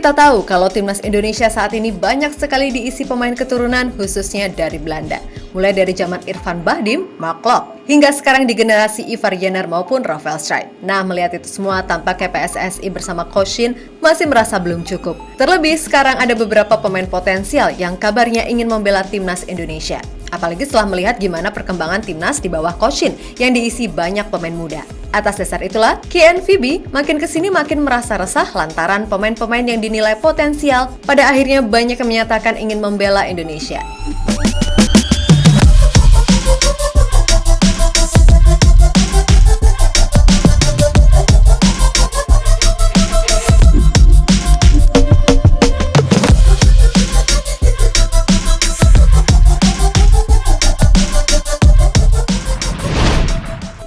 Kita tahu kalau timnas Indonesia saat ini banyak sekali diisi pemain keturunan khususnya dari Belanda. Mulai dari zaman Irfan Bahdim, Mark Klok, hingga sekarang di generasi Ivar Jenner maupun Rafael Struijk. Nah, melihat itu semua tampaknya PSSI bersama Coach Shin masih merasa belum cukup. Terlebih sekarang ada beberapa pemain potensial yang kabarnya ingin membela timnas Indonesia. Apalagi setelah melihat gimana perkembangan timnas di bawah Coach Shin yang diisi banyak pemain muda. Atas dasar itulah, KNVB makin kesini makin merasa resah lantaran pemain-pemain yang dinilai potensial pada akhirnya banyak yang menyatakan ingin membela Indonesia.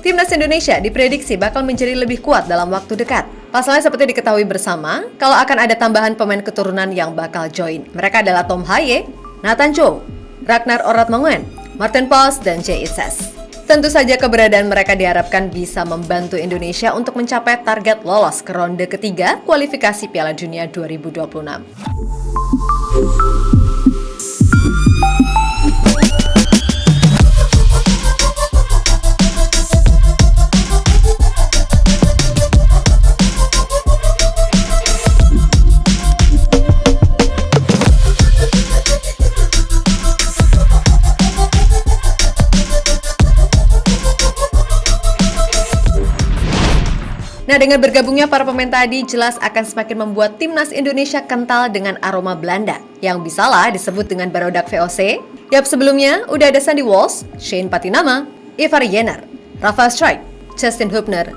Timnas Indonesia diprediksi bakal menjadi lebih kuat dalam waktu dekat. Pasalnya seperti diketahui bersama, kalau akan ada tambahan pemain keturunan yang bakal join. Mereka adalah Tom Haye, Nathan Cho, Ragnar Oratmangun, Martin Pos, dan Jay Ises. Tentu saja keberadaan mereka diharapkan bisa membantu Indonesia untuk mencapai target lolos ke ronde ketiga kualifikasi Piala Dunia 2026. Nah, dengan bergabungnya para pemain tadi jelas akan semakin membuat timnas Indonesia kental dengan aroma Belanda yang bisalah disebut dengan Barodak VOC. Yap, sebelumnya udah ada Sandy Walsh, Shane Patinama, Ivar Jenner, Rafael Struijk, Justin Hubner,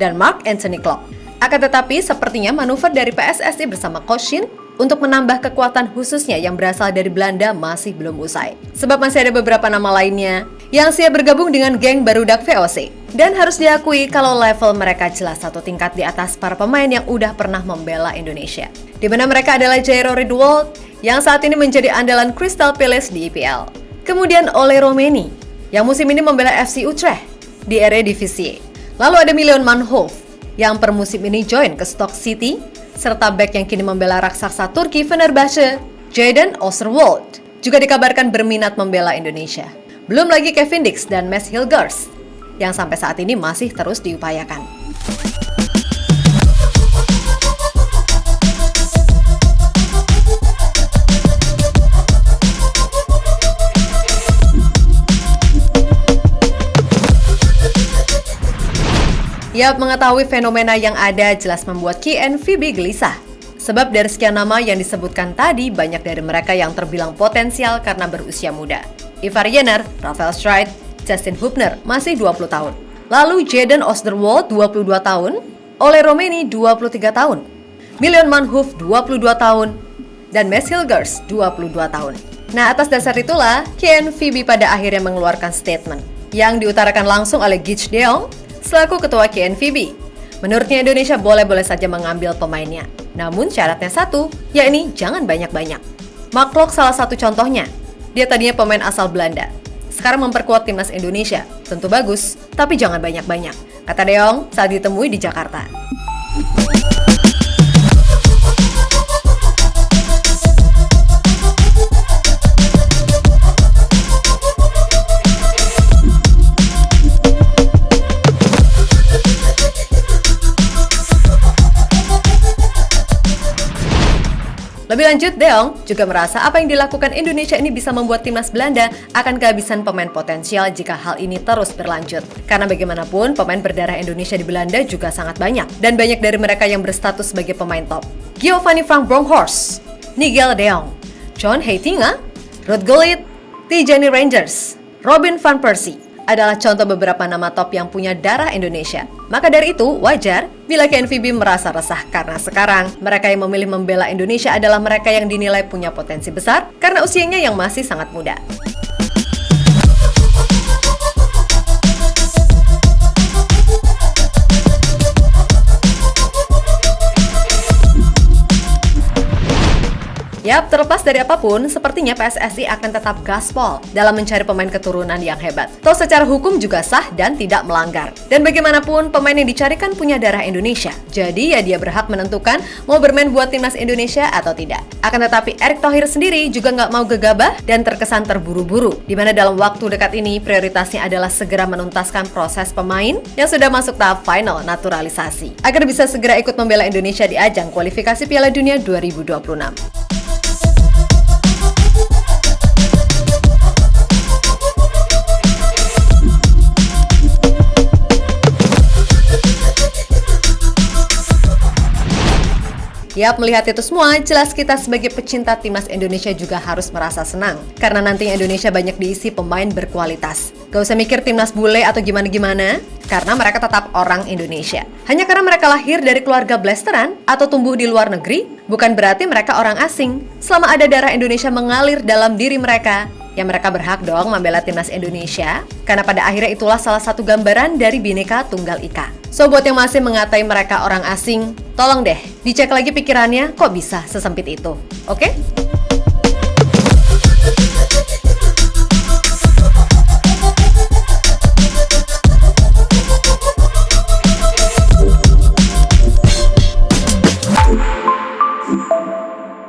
dan Mark Anthony Klok. Akan tetapi sepertinya manuver dari PSSI bersama Coach Shin untuk menambah kekuatan khususnya yang berasal dari Belanda masih belum usai. Sebab masih ada beberapa nama lainnya yang siap bergabung dengan geng Barodak VOC. Dan harus diakui kalau level mereka jelas satu tingkat di atas para pemain yang udah pernah membela Indonesia. Di mana mereka adalah Jairo Ridwold yang saat ini menjadi andalan Crystal Palace di IPL. Kemudian Ole Romeni yang musim ini membela FC Utrecht di Eredivisie. Lalu ada Milan Manhoef yang per musim ini join ke Stoke City, serta bek yang kini membela raksasa Turki Fenerbahce, Jadon Oosterwolde, juga dikabarkan berminat membela Indonesia. Belum lagi Kevin Dix dan Mads Hilgers yang sampai saat ini masih terus diupayakan. Yap, mengetahui fenomena yang ada jelas membuat KNVB gelisah. Sebab dari sekian nama yang disebutkan tadi, banyak dari mereka yang terbilang potensial karena berusia muda. Ivar Jenner, Rafael Struijk, Justin Hubner masih 20 tahun. Lalu Jadon Oosterwolde 22 tahun, Ole Romeni 23 tahun, Milan Manhoef 22 tahun, dan Mads Hilgers 22 tahun. Nah, atas dasar itulah KNVB pada akhirnya mengeluarkan statement yang diutarakan langsung oleh Guus de Jong selaku ketua KNVB. Menurutnya Indonesia boleh-boleh saja mengambil pemainnya. Namun syaratnya satu, yakni jangan banyak-banyak. Mark Klok salah satu contohnya. Dia tadinya pemain asal Belanda. Sekarang memperkuat timnas Indonesia. Tentu bagus, tapi jangan banyak-banyak, kata de Jong saat ditemui di Jakarta. Lebih lanjut, de Jong juga merasa apa yang dilakukan Indonesia ini bisa membuat timnas Belanda akan kehabisan pemain potensial jika hal ini terus berlanjut. Karena bagaimanapun, pemain berdarah Indonesia di Belanda juga sangat banyak. Dan banyak dari mereka yang berstatus sebagai pemain top. Giovanni Frank Bronkhorst, Nigel de Jong, John Heitinga, Ruud Gullit, Tijani Rangers, Robin van Persie adalah contoh beberapa nama top yang punya darah Indonesia. Maka dari itu, wajar bila KNVB merasa resah karena sekarang mereka yang memilih membela Indonesia adalah mereka yang dinilai punya potensi besar karena usianya yang masih sangat muda. Yap, terlepas dari apapun, sepertinya PSSI akan tetap gaspol dalam mencari pemain keturunan yang hebat. Toh secara hukum juga sah dan tidak melanggar. Dan bagaimanapun, pemain yang dicari kan punya darah Indonesia. Jadi ya dia berhak menentukan mau bermain buat timnas Indonesia atau tidak. Akan tetapi Erick Thohir sendiri juga nggak mau gegabah dan terkesan terburu-buru. Di mana dalam waktu dekat ini prioritasnya adalah segera menuntaskan proses pemain yang sudah masuk tahap final naturalisasi. Agar bisa segera ikut membela Indonesia di ajang kualifikasi Piala Dunia 2026. Yap, melihat itu semua, jelas kita sebagai pecinta timnas Indonesia juga harus merasa senang. Karena nantinya Indonesia banyak diisi pemain berkualitas. Gak usah mikir timnas bule atau gimana-gimana, karena mereka tetap orang Indonesia. Hanya karena mereka lahir dari keluarga blasteran atau tumbuh di luar negeri, bukan berarti mereka orang asing. Selama ada darah Indonesia mengalir dalam diri mereka, ya mereka berhak dong membela timnas Indonesia, karena pada akhirnya itulah salah satu gambaran dari Bhinneka Tunggal Ika. So buat yang masih mengatai mereka orang asing, tolong deh dicek lagi pikirannya, kok bisa sesempit itu, oke?